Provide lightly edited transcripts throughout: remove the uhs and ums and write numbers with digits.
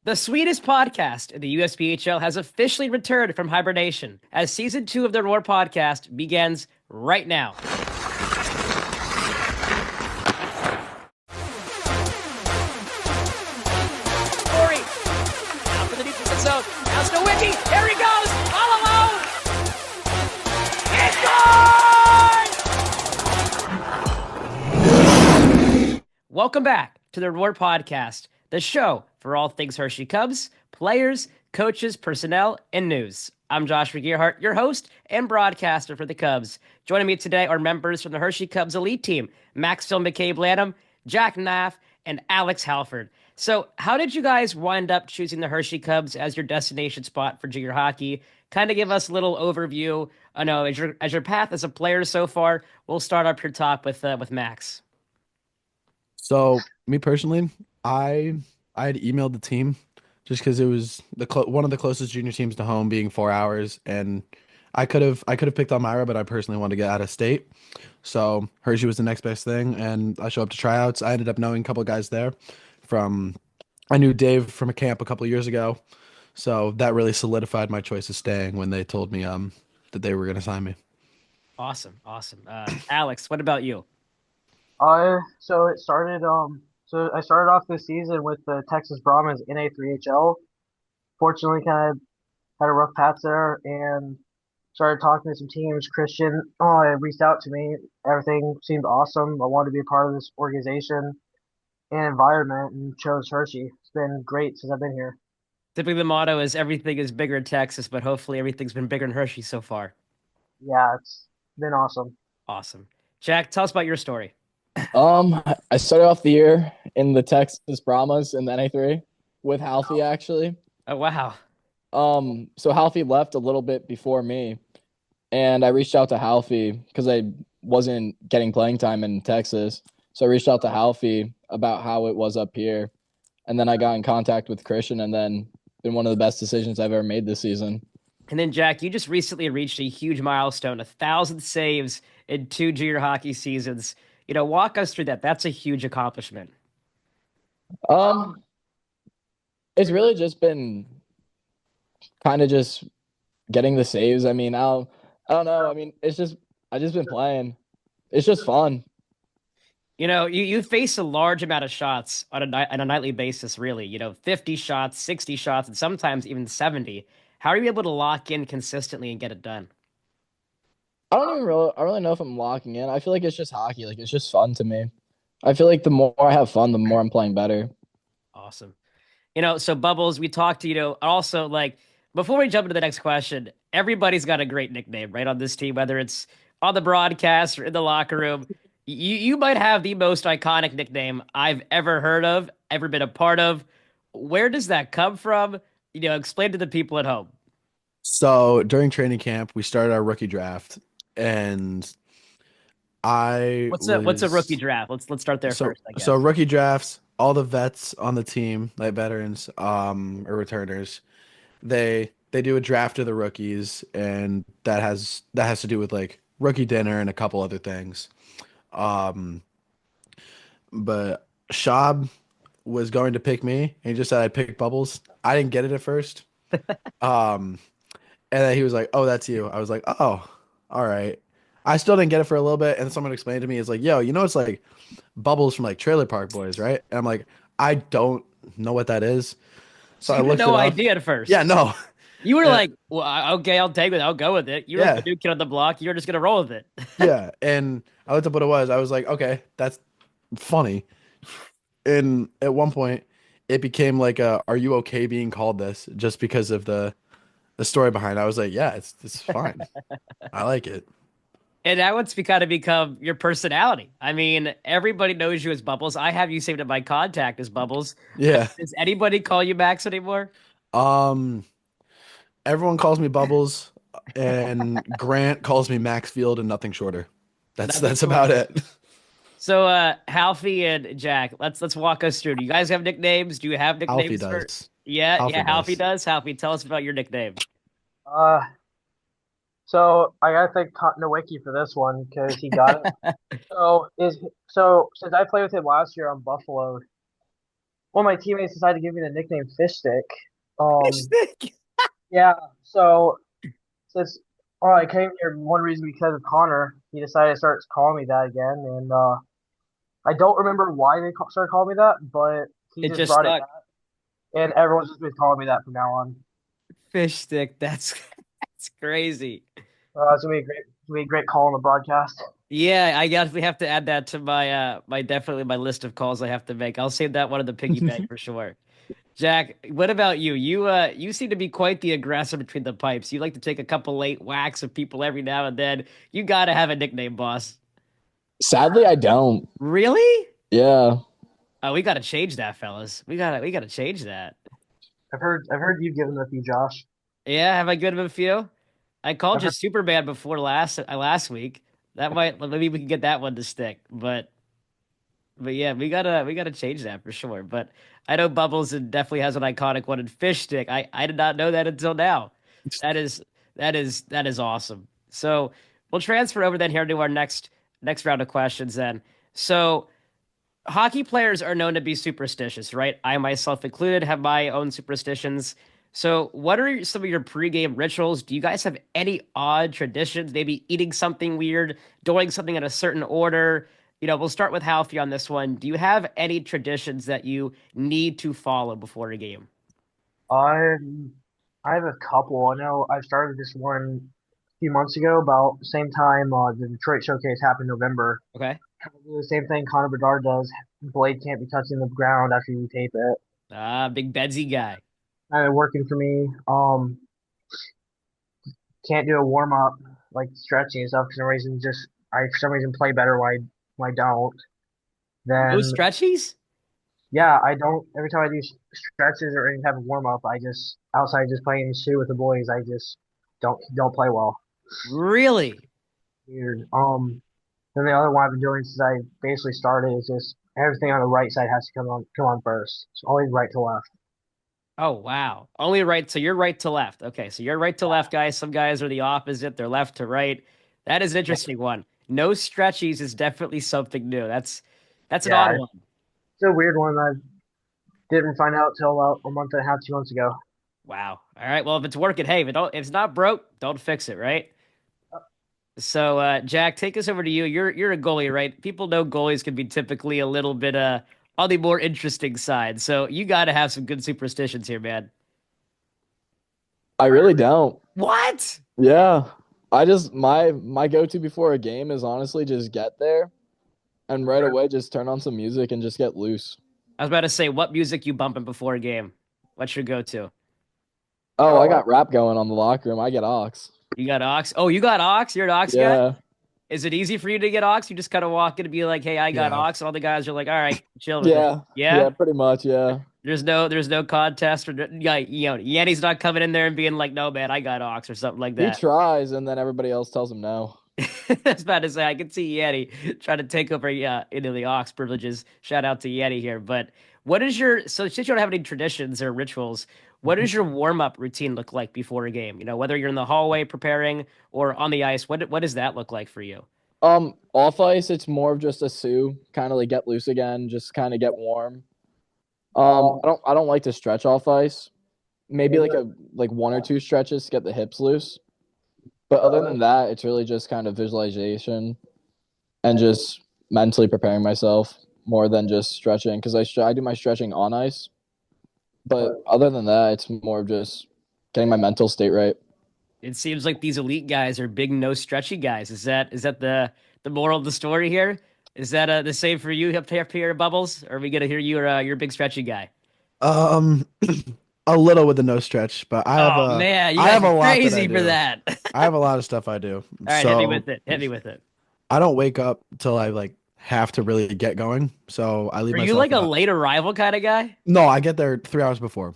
The sweetest podcast in the USPHL has officially returned from hibernation as season 2 of the Roar podcast begins right now. Corey, out for the defensive zone. Now Snowicki. There he goes. All alone. It's gone! Welcome back to the Roar podcast, the show for all things Hershey Cubs, players, coaches, personnel, and news. I'm Joshua Gearhart, your host and broadcaster for the Cubs. Joining me today are members from the Hershey Cubs elite team, Maxfield, McCabe-Lanham, Jack Nahf, and Alex Halford. So how did you guys wind up choosing the Hershey Cubs as your destination spot for junior hockey? Kind of give us a little overview. I know as your path as a player so far. We'll start up your talk with Max. So me personally, I had emailed the team just because it was one of the closest junior teams to home, being 4 hours, and I could have picked Elmira, but I personally wanted to get out of state. So Hershey was the next best thing, and I show up to tryouts. I ended up knowing a couple of guys there from I knew Dave from a camp a couple of years ago, so that really solidified my choice of staying when they told me that they were going to sign me. Awesome. Alex, what about you? So I started off this season with the Texas Brahmas in A3HL. Fortunately, kind of had a rough patch there and started talking to some teams. Christian, reached out to me. Everything seemed awesome. I wanted to be a part of this organization and environment and chose Hershey. It's been great since I've been here. Typically, the motto is everything is bigger in Texas, but hopefully everything's been bigger in Hershey so far. Yeah, it's been awesome. Awesome. Jack, tell us about your story. I started off the year in the Texas Brahmas in the NA3 with Halfie actually. Oh, wow. So Halfie left a little bit before me, and I reached out to Halfie because I wasn't getting playing time in Texas. So I reached out to Halfie about how it was up here, and then I got in contact with Christian, and then been one of the best decisions I've ever made this season. And then, Jack, you just recently reached a huge milestone, 1,000 saves in 2 junior hockey seasons. Walk us through that. That's a huge accomplishment. Um, it's really just been kind of just getting the saves. I mean, I don't know. I mean, I just been playing. It's just fun. You face a large amount of shots on a nightly basis, really. 50 shots, 60 shots, and sometimes even 70. How are you able to lock in consistently and get it done? I really know if I'm locking in. I feel like it's just hockey. Like it's just fun to me. I feel like the more I have fun, the more I'm playing better. Awesome. So Bubbles, we talked to, also like before we jump into the next question, everybody's got a great nickname, right, on this team, whether it's on the broadcast or in the locker room. You might have the most iconic nickname I've ever heard of, ever been a part of. Where does that come from? Explain to the people at home. So during training camp, we started our rookie draft, and I What's a rookie was draft? Let's start there so first, I so guess. rookie drafts. All the vets on the team, like veterans, or returners, they do a draft of the rookies, and that has to do with like rookie dinner and a couple other things. Um, but Shab was going to pick me, and he just said I'd pick Bubbles. I didn't get it at first. Um, and then he was like, "Oh, that's you." I was like, "Oh, all right." I still didn't get it for a little bit, and someone explained to me, "It's like, yo, it's like Bubbles from like Trailer Park Boys, right?" And I'm like, "I don't know what that is." So So I you had looked it no up. idea at Yeah, first. no. You were And, like, well, okay, I'll take it. I'll go with it. You were the yeah, new kid on the block. You're just gonna roll with it. yeah. And I looked up what it was. I was like, okay, that's funny. And at one point, it became like "Are you okay being called this?" Just because of the story behind it. I was like, yeah, it's fine. I like it. And now it's kind of become your personality. I mean, everybody knows you as Bubbles. I have you saved in my contact as Bubbles. Yeah. Does anybody call you Max anymore? Um, Everyone calls me Bubbles, and Grant calls me Maxfield and nothing shorter. Nothing That's about shorter. it. So, Halfie and Jack, let's walk us through. Do you guys have nicknames? Do you have Alfie nicknames for? does. Yeah, Alfie Halfie does. does. Halfie, tell us about your nickname. Uh, so I gotta thank Nowicki for this one because he got it. So since I played with him last year on Buffalo, One of my teammates decided to give me the nickname Fish Stick. Fish Um, stick. yeah. So since I came here, one reason because of Connor, he decided to start calling me that again, and I don't remember why they started calling me that, but he It just just brought it stuck. back, and everyone's just been calling me that from now on. Fish stick. That's that's crazy. It's gonna be a great call on the broadcast. Yeah, I definitely have to add that to my definitely my list of calls I have to make. I'll save that one of the piggy bank for sure. Jack, what about you? You seem to be quite the aggressor between the pipes. You like to take a couple late whacks of people every now and then. You gotta have a nickname, boss. Sadly, I don't. Really? Yeah. Oh, we gotta change that, fellas. We gotta change that. I've heard you've given a few, Josh. Yeah, have I good of a few? I called I've you heard, Superman before last week. That might maybe we can get that one to stick. But yeah, we gotta change that for sure. But I know Bubbles definitely has an iconic one in Fish Stick. I did not know that until now. That is that is awesome. So we'll transfer over then here to our next round of questions then. So hockey players are known to be superstitious, right? I myself included have my own superstitions. So, what are some of your pregame rituals? Do you guys have any odd traditions? Maybe eating something weird, doing something in a certain order? We'll start with Halfie on this one. Do you have any traditions that you need to follow before a game? I I have a couple. I know I started this one a few months ago, about the same time the Detroit Showcase happened in November. Okay. Kind of do the same thing Connor Bedard does. Blade can't be touching the ground after you tape it. Ah, big Bedsy guy. Kind of working for me. Can't do a warm up like stretching and stuff for some reason. Just I for some reason play better when I don't. No Then stretchies? yeah, I don't. Every time I do stretches or any type of warm up, I just outside just playing shoe with the boys, I just don't play well. Really? Weird. Then the other one I've been doing since I basically started is just everything on the right side has to come on first. It's always right to left. Oh, wow. Only right. So you're right to left. Okay. So you're right to left, guys. Some guys are the opposite. They're left to right. That is an Yeah, interesting one. No stretchies is definitely something new. That's an odd yeah, one. it's a weird one. I didn't find out till about a month and a half, 2 months ago. Wow. All right. Well, if it's working, hey, if it's not broke, don't fix it, right? So, Jack, take us over to you. You're a goalie, right? People know goalies can be typically a little bit on the more interesting side. So you got to have some good superstitions here, man. I really don't. What? Yeah. I just my go-to before a game is honestly just get there and right away just turn on some music and just get loose. I was about to say, what music you bumping before a game? What's your go-to? Oh, I Oh, got rap going on the locker room. I get ox. You got Ox? Oh, you got Ox? You're an Ox guy? Yeah. Is it easy for you to get Ox? You just kind of walk in and be like, "Hey, I got Yeah. Ox." All the guys are like, "All right, chill with it." Yeah. Yeah, Yeah, pretty much, yeah. there's no contest or yeah, Yanni's not coming in there and being like, "No, man, I got Ox" or something like He that. tries and then everybody else tells him no. I was about to say I can see Yanni trying to take over into the Ox privileges. Shout out to Yanni here. But what is your so since you don't have any traditions or rituals, what does your warm up routine look like before a game? Whether you're in the hallway preparing or on the ice, what does that look like for you? Off ice, it's more of just a sue, kind of like get loose again, just kind of get warm. um, I don't like to stretch off ice. Maybe maybe like a like one or two stretches to get the hips loose. But other than that, it's really just kind of visualization and just mentally preparing myself more than just stretching because I do my stretching on ice. But other than that, it's more of just getting my mental state right. It seems like these elite guys are big no stretchy guys. Is that the moral of the story here? Is that the same for you up here, Bubbles? Or are we gonna hear you're a big stretchy guy? Um, a little with the no stretch, but Oh man, you I guys have are a lot that I crazy for do. that. I have a lot of stuff I do. All right, hit me So with it. Hit me with it. I don't wake up till I like have to really get going. So I leave Are you myself like a about. late arrival kind of guy? No, I get there 3 hours before.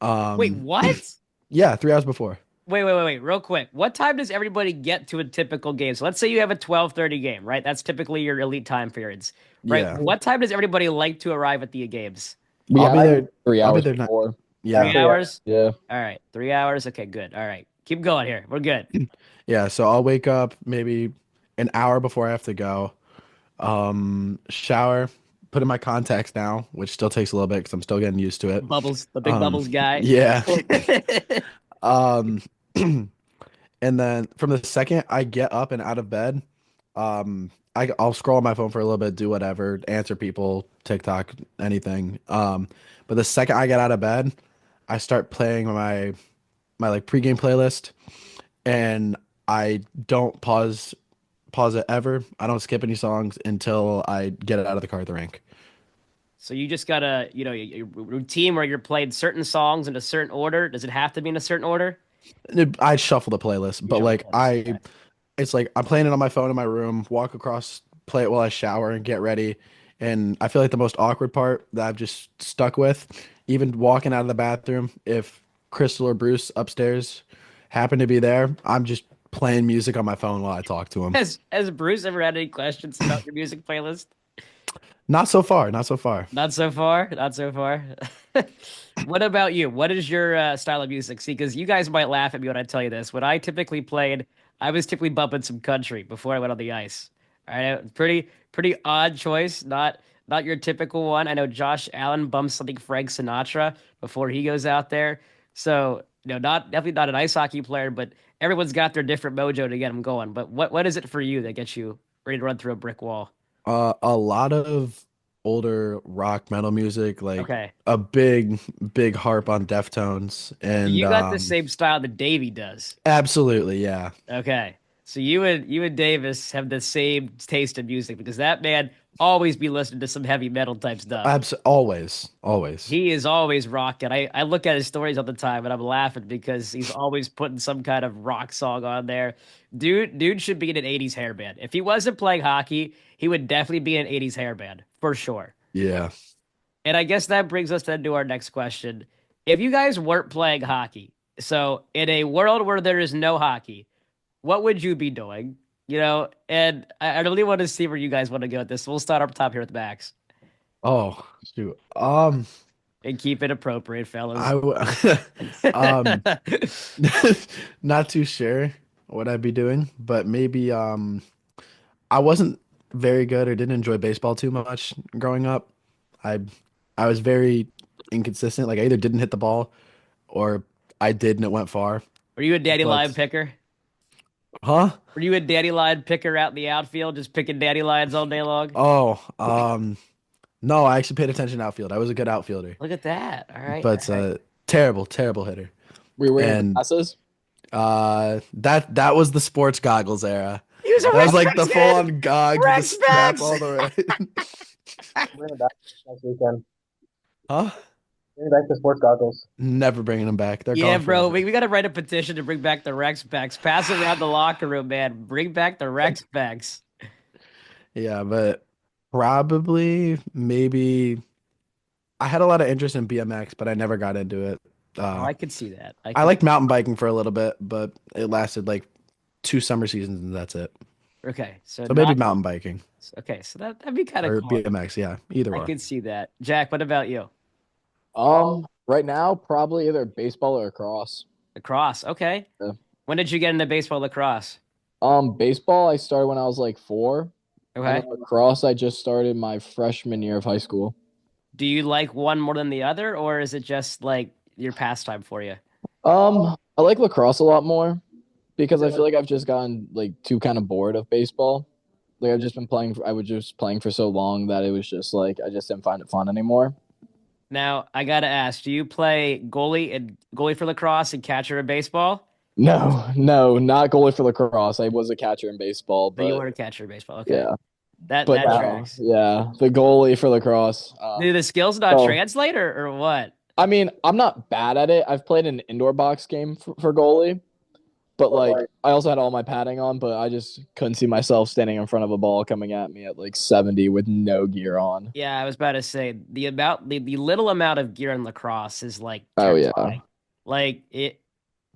Wait, what? Yeah, 3 hours before. Wait, real quick. What time does everybody get to a typical game? So let's say you have a 12:30 game, right? That's typically your elite time periods, right? Yeah, What time does everybody like to arrive at the games? We I'll be have there. 3 hours Not. before. Yeah, 3 hours? Yeah. All right, 3 hours. Okay, good. All right, keep going here. We're good. yeah. So I'll wake up maybe an hour before I have to go. Shower, put in my contacts now, which still takes a little bit because I'm still getting used to it. Bubbles, the big bubbles guy. Yeah. Um, and then from the second I get up and out of bed, I'll scroll on my phone for a little bit, do whatever, answer people, TikTok, anything. But the second I get out of bed, I start playing my like pregame playlist, and I don't pause it ever. I don't skip any songs until I get it out of the car at the rink. So you just got a, your routine where you're playing certain songs in a certain order. Does it have to be in a certain order? I shuffle the playlist, You but shuffle the like playlist. Okay. it's like I'm playing it on my phone in my room, walk across, play it while I shower and get ready. And I feel like the most awkward part that I've just stuck with, even walking out of the bathroom, if Crystal or Bruce upstairs happen to be there, I'm just playing music on my phone while I talk to them. Has Bruce ever had any questions about your music playlist? Not so far, not so far. Not so far. Not so far. What about you? What is your style of music? See, because you guys might laugh at me when I tell you this. When I typically played, I was typically bumping some country before I went on the ice. All right, pretty odd choice. Not your typical one. I know Josh Allen bumps something Frank Sinatra before he goes out there. So, not definitely not an ice hockey player, but everyone's got their different mojo to get them going. But what is it for you that gets you ready to run through a brick wall? A lot of older rock metal music, like Okay. a big harp on Deftones, So and you got the same style that Davey does. absolutely, yeah. Okay. So you and Davis have the same taste in music because that man always be listening to some heavy metal type stuff. Always. He is always rocking. I look at his stories all the time and I'm laughing because he's always putting some kind of rock song on there. Dude should be in an 80s hair band. If he wasn't playing hockey, he would definitely be in an 80s hair band for sure. Yeah. And I guess that brings us then to our next question. If you guys weren't playing hockey, so in a world where there is no hockey, what would you be doing? And I really want to see where you guys want to go with this. So we'll start up top here with Max Oh, shoot. and keep it appropriate, fellas. Um, not too sure what I'd be doing, but maybe I wasn't very good or didn't enjoy baseball too much growing up. I I was very inconsistent. Like I either didn't hit the ball or I did and it went far. Were you a daddy line But picker? huh? Were you a daddy line picker out in the outfield, just picking daddy lines all day long? Oh, no, I actually paid attention to outfield. I was a good outfielder, Look at that. All right. but All right. terrible hitter. We were wearing And glasses. that was the sports goggles era. He was a That was Rex like the Specs full fan. on gogs with the Rex strap Specs. all the way. Bring it back next weekend. Huh? Bring back the sports goggles. Never bringing them back. They're Yeah, gone bro. forever. We got to write a petition to bring back the Rex Specs. Pass it around the locker room, man. Bring back the Rex Specs. Yeah, but probably maybe I had a lot of interest in BMX, but I never got into it. Oh, I could see that. I liked mountain biking for a little bit, but it lasted like 2 summer seasons and that's it. Okay, so So maybe not mountain biking okay. So that'd be kind of or cool. BMX. Yeah, either I or. could see that. Jack, what about you? Right now, probably either baseball or lacrosse. Lacrosse. Okay. Yeah. When did you get into baseball lacrosse? Baseball, I started when I was like 4. And Okay. then lacrosse, I just started my freshman year of high school. Do you like one more than the other, or is it just like your pastime for you? I like lacrosse a lot more because I feel like I've just gotten like too kind of bored of baseball. Like I've just been playing. I was just playing for so long that it was just like I just didn't find it fun anymore. Now I gotta ask: do you play goalie for lacrosse and catcher in baseball? No, not goalie for lacrosse. I was a catcher in baseball, So you but were a catcher in baseball. Okay. yeah, That but now, tracks. yeah, the goalie for lacrosse. Do the skills not so- translate or what? I mean, I'm not bad at it. I've played an indoor box game for goalie, but like I also had all my padding on, but I just couldn't see myself standing in front of a ball coming at me at like 70 with no gear on. Yeah, I was about to say the little amount of gear in lacrosse is like Oh yeah. terrifying. Like it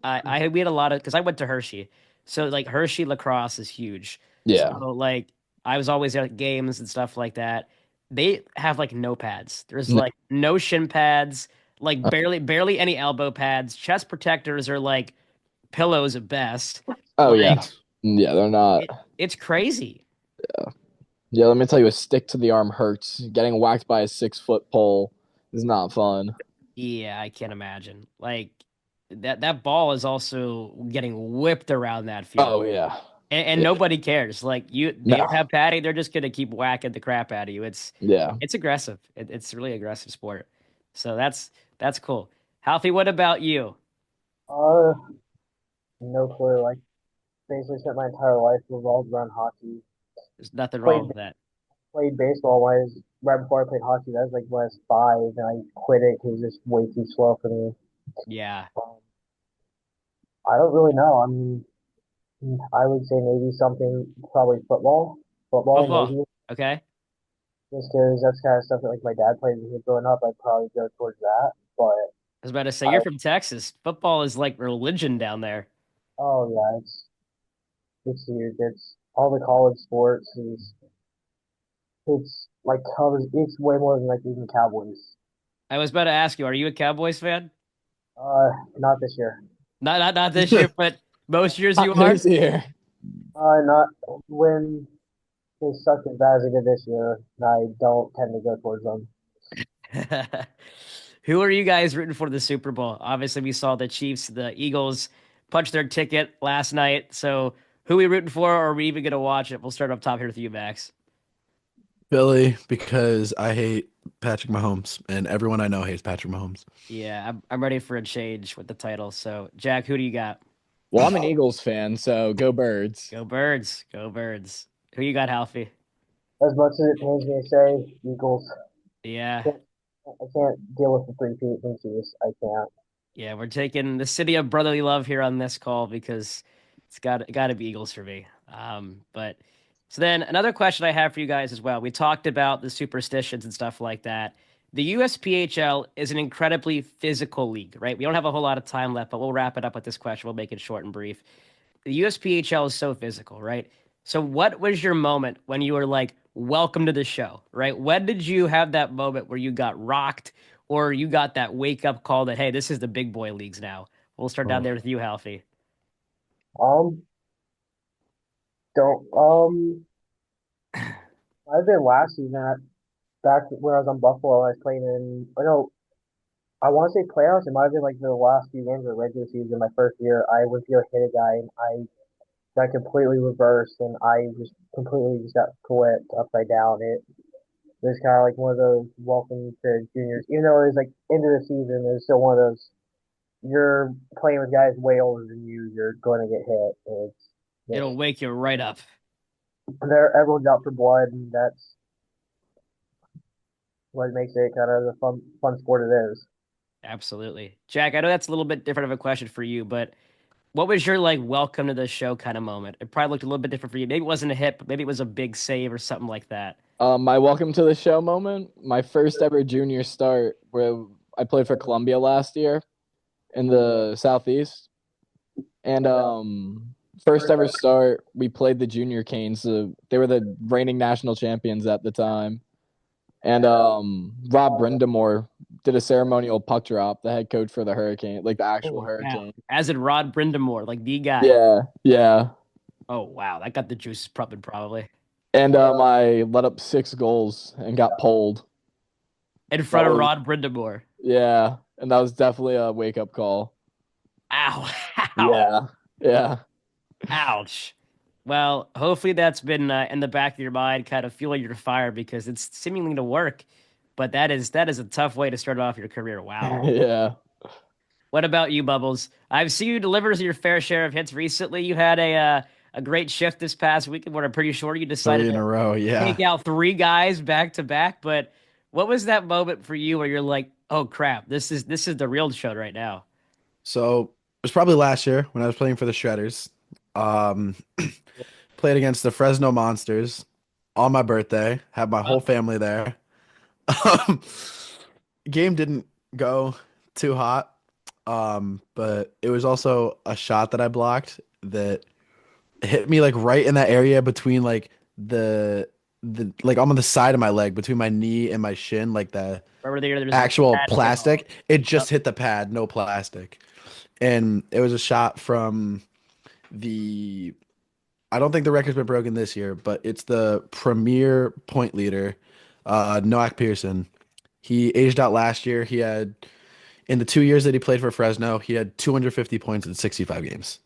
we had a lot of because I went to Hershey. So like Hershey lacrosse is huge. Yeah. So like I was always at games and stuff like that. They have like no pads. There's No. like no shin pads, like barely any elbow pads. Chest protectors are like pillows at best. Oh Like, yeah. Yeah, they're not. It's crazy. Yeah, let me tell you, a stick to the arm hurts. Getting whacked by a 6-foot pole is not fun. Yeah, I can't imagine. Like that ball is also getting whipped around that field. Oh yeah. And Yeah. nobody cares. Like they don't No. have padding, they're just gonna keep whacking the crap out of you. Yeah. It's aggressive. It's a really aggressive sport. So that's cool. Halfie, what about you? Uh, no clue. Like basically spent my entire life revolved around hockey. There's nothing wrong Played with that. played baseball when I was right before I played hockey. That was like when I was 5, and I quit it because it was just way too slow for me. Yeah. Um, I don't really know. I mean, I would say maybe something probably football Football. maybe, Okay. just because that's kind of stuff that like my dad played when he was growing up. I'd probably go towards that. But I was about to say I you're from Texas. Football is like religion down there. oh yeah, it's huge. It's all the college sports. It's like covers. It's way more than like even Cowboys. I was about to ask you, are you a Cowboys fan? Not this year. Not this year, but most years you Not are. this year. Not when they suck as bad as they did this year. I don't tend to go towards them. Who are you guys rooting for the Super Bowl? Obviously, we saw the Chiefs, the Eagles punch their ticket last night. So, who are we rooting for, or are we even going to watch it? We'll start up top here with you, Max. Philly, because I hate Patrick Mahomes, and everyone I know hates Patrick Mahomes. Yeah, I'm ready for a change with the title. So, Jack, who do you got? Well, I'm an Eagles fan, so go Birds. Go Birds. Go Birds. Who you got, Halfie? As much as it pains me to say, Eagles. Yeah. Can't, I can't deal with the three-peat from Chiefs. I can't. Yeah, we're taking the city of brotherly love here on this call because it's got to be Eagles for me. But so then another question I have for you guys as well. We talked about the superstitions and stuff like that. The USPHL is an incredibly physical league, right? We don't have a whole lot of time left, but we'll wrap it up with this question. We'll make it short and brief. The USPHL is so physical, right? So what was your moment when you were like, welcome to the show, right? When did you have that moment where you got rocked or you got that wake up call that, hey, this is the big boy leagues now? We'll start down Oh, there with you, Halfie. Um, don't I've been last season back when I was on Buffalo. I was playing in. I know. I want to say playoffs. It might have been like the last few games of the regular season. My first year, I went to go hit a guy, and I got completely reversed, and I just completely just got flipped upside down. It was kind of like one of those welcome to juniors. Even though it was like into the season, it was still one of those you're playing with guys way older than you. You're going to get hit. It'll wake you right up. There, everyone's out for blood, and that's what makes it kind of the fun sport it is. Absolutely. Jack, I know that's a little bit different of a question for you, but what was your like welcome to the show kind of moment? It probably looked a little bit different for you. Maybe it wasn't a hit, but maybe it was a big save or something like that. My welcome to the show moment, my first ever junior start, where I played for Columbia last year in the Southeast. And first ever start, we played the Junior Canes. They were the reigning national champions at the time. And Rob Brindamore did a ceremonial puck drop, the head coach for the Hurricane, like the actual Holy cow. Hurricane. As in Rod Brindamore, like the guy. Yeah, yeah. Oh wow, that got the juices pumping probably. And I let up 6 goals and got pulled. In That front of was Rod Brindamore. Yeah, and that was definitely a wake up call. Ow. Ow. Yeah, yeah, Ouch. Well, hopefully that's been in the back of your mind, kind of fueling your fire because it's seemingly to work. But that is a tough way to start off your career. Wow. yeah. What about you, Bubbles? I've seen you deliver your fair share of hits recently. You had a great shift this past weekend where I'm pretty sure you decided three in to a row. Yeah. take out 3 guys back to back. But what was that moment for you where you're like, oh crap, this is the real show right now? So it was probably last year when I was playing for the Shredders. Um, played against the Fresno Monsters on my birthday. Had my Uh, whole family there. Um, game didn't go too hot. But it was also a shot that I blocked that hit me like right in that area between like the like I'm on the side of my leg between my knee and my shin, like the Remember there's a actual pad thing on. plastic. It Yep. just hit the pad, no plastic. And it was a shot from the I don't think the record's been broken this year, but it's the premier point leader, Noah Pearson. He aged out last year. He had in the 2 years that he played for Fresno, he had 250 points in 65 games.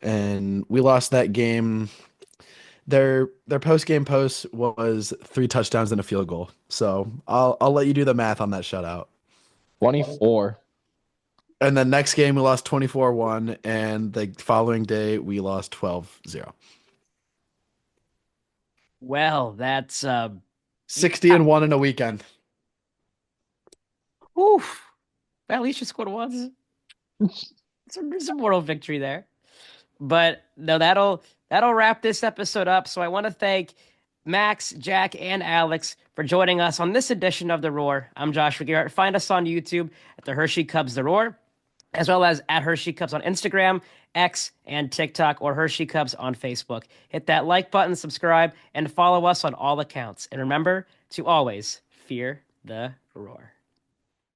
And we lost that game. Their post game post was 3 touchdowns and a field goal. So I'll let you do the math on that shutout. 24. And then next game we lost 24-1, and the following day we lost 12-0. Well, that's 60-1 in a weekend. oof. At least you scored once. It's a moral victory there. But no, that'll wrap this episode up. So I want to thank Max, Jack, and Alex for joining us on this edition of The Roar. I'm Joshua Gearhart. Find us on YouTube at the Hershey Cubs The Roar, as well as at Hershey Cubs on Instagram, X, and TikTok, or Hershey Cubs on Facebook. Hit that like button, subscribe, and follow us on all accounts. And remember to always fear the roar.